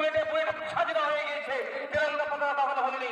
বুলেটে bullet সাজানো হয়ে গিয়েছে, तिरंगा पताका दहन होने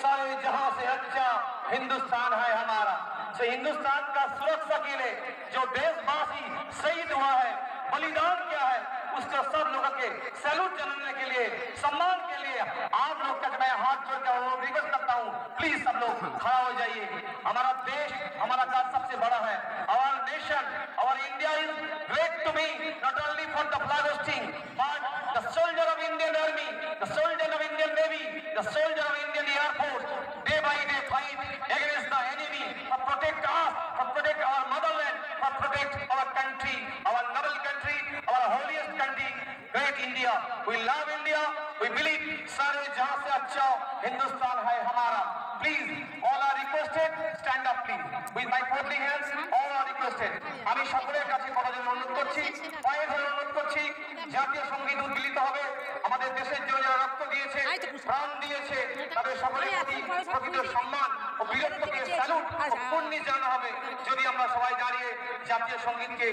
सारे जहां से अच्छा हिंदुस्तान है हमारा। से हिंदुस्तान का सुरक्षा के लिए जो देशवासी शहीद हुआ है, बलिदान क्या है, उसका सब लोगों के सैल्यूट जलाने के लिए, सम्मान के लिए आप लोग तक मैं हाथ जोड़कर रिक्वेस्ट करता हूँ, प्लीज सब लोग खड़ा हो जाइए। हमारा देश हमारा का सबसे बड़ा है। Our nation our India is great to me, not only for the flag hosting but the soldier of Indian army, the soldier of Indian navy, the soldier of Indian air force day by day fight against the enemy for protect us, for protect our motherland, for protect our country, our noble country, our holiest country, great India. We love India, we believe सारे जहां से अच्छा हिंदुस्तान है हमारा। Please, all are requested, stand up please. With my folding hands, all are requested. আমি সকলের কাছে বড়দের অনুরোধ করছি, পায়ে ধরে অনুরোধ করছি, জাতীয় সঙ্গীত উদ্গীত হবে। আমাদের দেশের জন্য যারা রক্ত দিয়েছে, প্রাণ দিয়েছে, তাদের সকলের প্রতি প্রকৃত সম্মান ও বীরত্বকে স্যালুট ও পুণ্যি জানানো হবে যদি আমরা সবাই দাঁড়িয়ে জাতীয় সঙ্গীতকে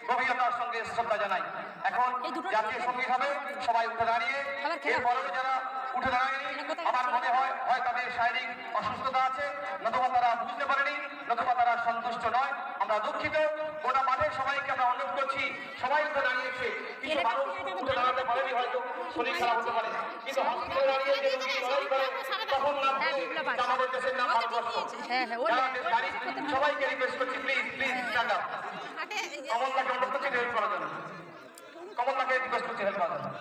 গভীরতার সঙ্গে শ্রদ্ধা জানাই। এখন জাতীয় সঙ্গীত হবে, সবাই উঠে দাঁড়িয়ে। এরপরেও যারা উঠে দাঁড়ায়নি, আমার মনে হয় হয় তাদের শারীরিক অসুস্থতা আছে, নতুবা তারা বুঝতে পারেনি, নতুবা তারা সন্তুষ্ট নয়। আমরা দুঃখিত। গোটা মাঠের সবাইকে আমরা অনুরোধ করছি, সবাই উঠে দাঁড়িয়েছে। কিছু মানুষ উঠে দাঁড়াতে পারেনি, হয়তো শরীর খারাপ হতে পারে, কিন্তু হসপিটালে দাঁড়িয়ে যে রোগী লড়াই করে তখন নাম আমাদের দেশের নাম ভারতবর্ষ। সবাইকে রিকোয়েস্ট করছি, প্লিজ প্লিজ স্ট্যান্ড আপ। কমলদাকে অনুরোধ করছি হেল্প করার জন্য, কমলদাকে রিকোয়েস্ট করছি হেল্প করার জন্য।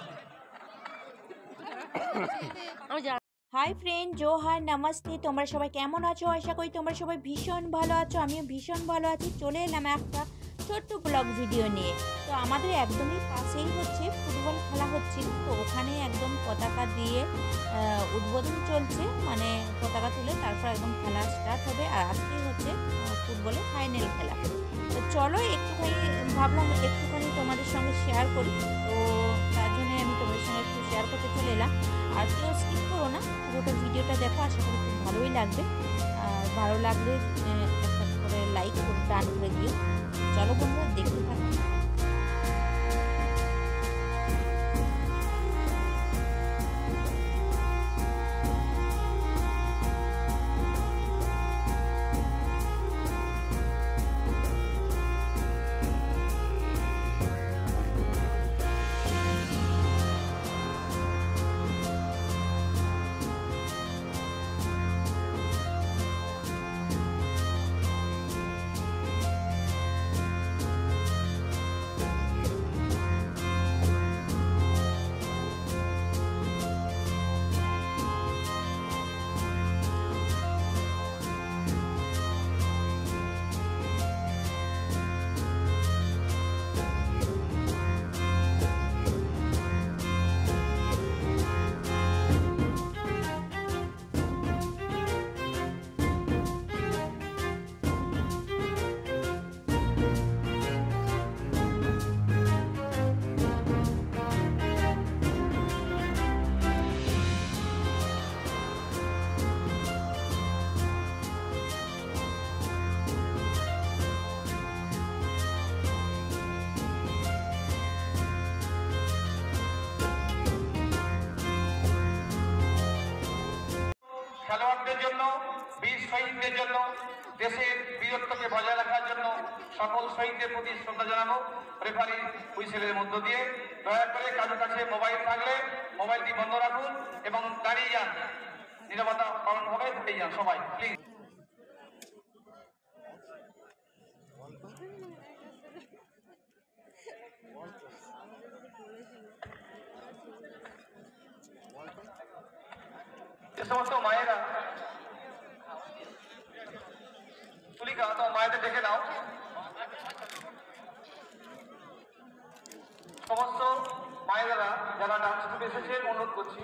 Hi friend, Johar, namaste. তোমরা সবাই কেমন আছো? আশা করি তোমরা সবাই ভীষণ ভালো আছো। আমিও ভীষণ ভালো আছি। চলে এলাম একটা ছোট্ট ব্লগ ভিডিও নিয়ে। তো আমাদের একদমই পাশেই হচ্ছে ফুটবল খেলা হচ্ছিল, তো ওখানে একদম পতাকা দিয়ে উদ্বোধন চলছে, মানে পতাকা তুলে তারপর একদম খেলা স্টার্ট হবে। আর আজকেই হচ্ছে ফুটবলের ফাইনাল খেলা। তো চলো একটুখানি ভাবলাম একটুখানি তোমাদের সঙ্গে শেয়ার করি, তো তার জন্য আমি তোমাদের সঙ্গে একটু শেয়ার করতে চলে এলাম। আর কেউ স্কিপ করো না, পুরোটা ভিডিওটা দেখো, আশা করি খুব ভালোই লাগবে। আর ভালো লাগলে একটা করে লাইক করে ডান করে দিও। চলো বন্ধুরা দেখতে থাকো। খেলোয়াড়দের জন্য, বীর শহীদদের জন্য, দেশের বীরত্বকে বজায় রাখার জন্য সকল শহীদদের প্রতি শ্রদ্ধা জানাবো রেফারি হুইসেলের মধ্য দিয়ে। দয়া করে কারোর কাছে মোবাইল থাকলে মোবাইলটি বন্ধ রাখুন এবং দাঁড়িয়ে যান, নীরবতা পালন হবে, দাঁড়িয়ে যান সবাই প্লিজ। যে সমস্ত মায়েরা, তুলিকা তো মায়েদের দেখে নাও, সমস্ত মায়েরা যারা ডান্স গ্রুপে এসেছেন অনুরোধ করছি।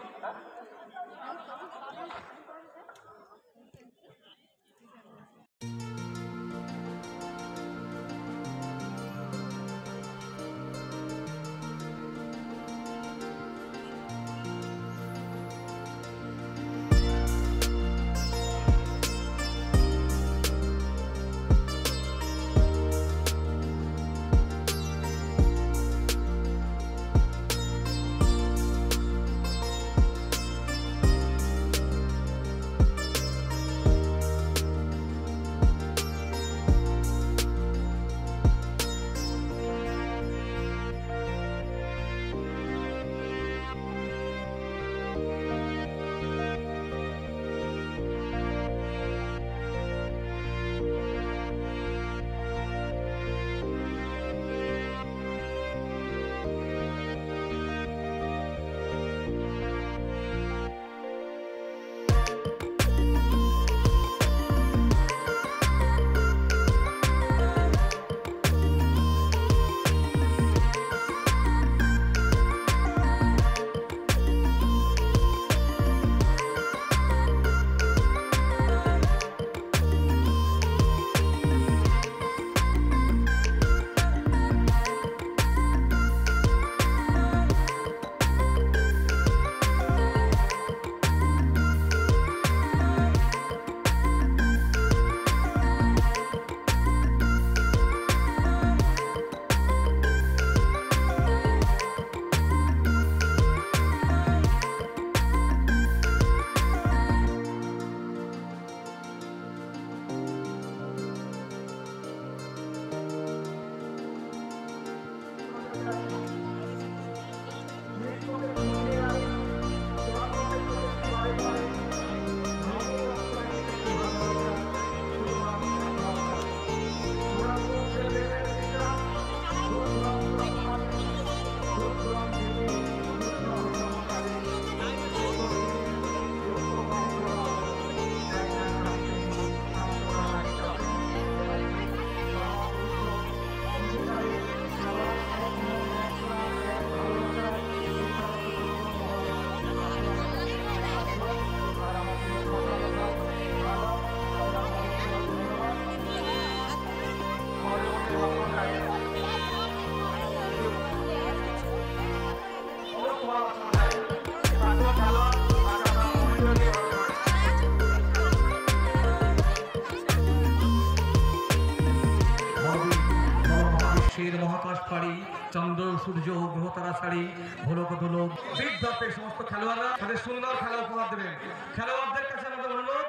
সূর্য গ্রহ তারা ছাড়ি ভোলক ধুলক বৃদ্ধাপের সমস্ত খেলোয়াড়রা তাদের সুন্দর খেলা উপহার দেবেন। খেলোয়াড়দের কাছে আমাদের অনুরোধ,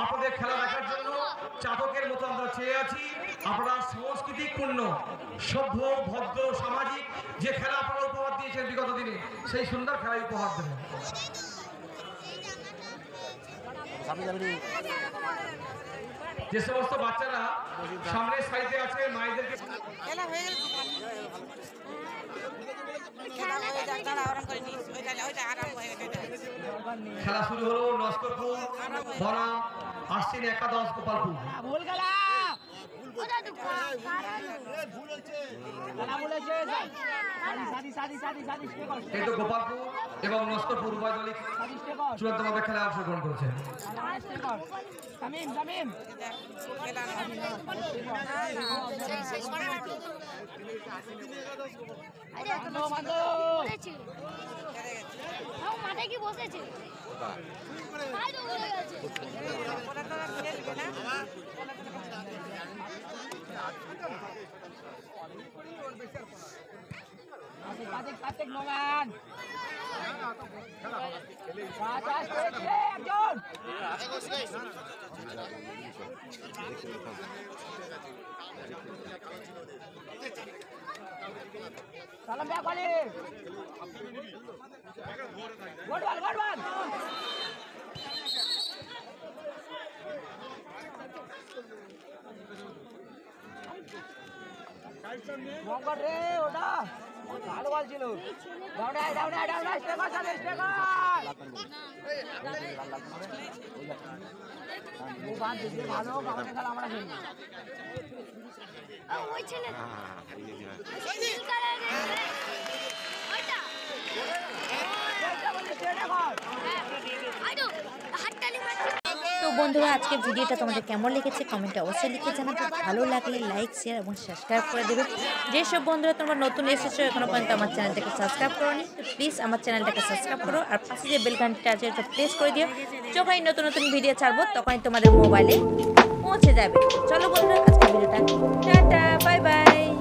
আপনাদের খেলা দেখার জন্য চাতকের মতো আমরা চেয়ে আছি। আপনারা সংস্কৃতিপূর্ণ, সভ্য, ভদ্র, সামাজিক যে খেলা আপনারা উপহার দিয়েছেন বিগত দিনে, সেই সুন্দর খেলাই উপহার দেবেন। যে সমস্ত বাচ্চারা সামনের সাইডে আছে মায়েদেরকে খেলা শুরু হলো। নস্করপুর বনাম আশ্বিন একাদশ গোপালপুর। কিন্তু গোপালপুর এবং নস্করপুর উভয় দলই চূড়ান্তভাবে খেলায় অংশগ্রহণ করেছেন। মাঠে কি বসেছে Salam back kali. Good one. Mongkot re, udah. Lalu bal cilu. Down, stay on. Bukan jadi malu, kamu kalau mana sini. ওই ছেলে তো বন্ধুরা, আজকে ভিডিওটা তোমাদের কেমন লেগেছে কমেন্টে অবশ্যই লিখে জানাবে। ভালো লাগলে লাইক, শেয়ার এবং সাবস্ক্রাইব করে দেবে। যেসব বন্ধুরা তোমরা নতুন এসেছো এখনো পর্যন্ত আমার চ্যানেলটাকে সাবস্ক্রাইব করোনি, তো প্লিজ আমার চ্যানেলটাকে সাবস্ক্রাইব করো আর পাশে যে বেল ঘন্টাটা আছে ওটা প্রেস করে দিও। যখনই নতুন ভিডিও ছাড়বো তখনই তোমাদের মোবাইলে পৌঁছে যাবে। চলো বন্ধুরা, আজকে ভিডিওটা টাটা, বাই বাই।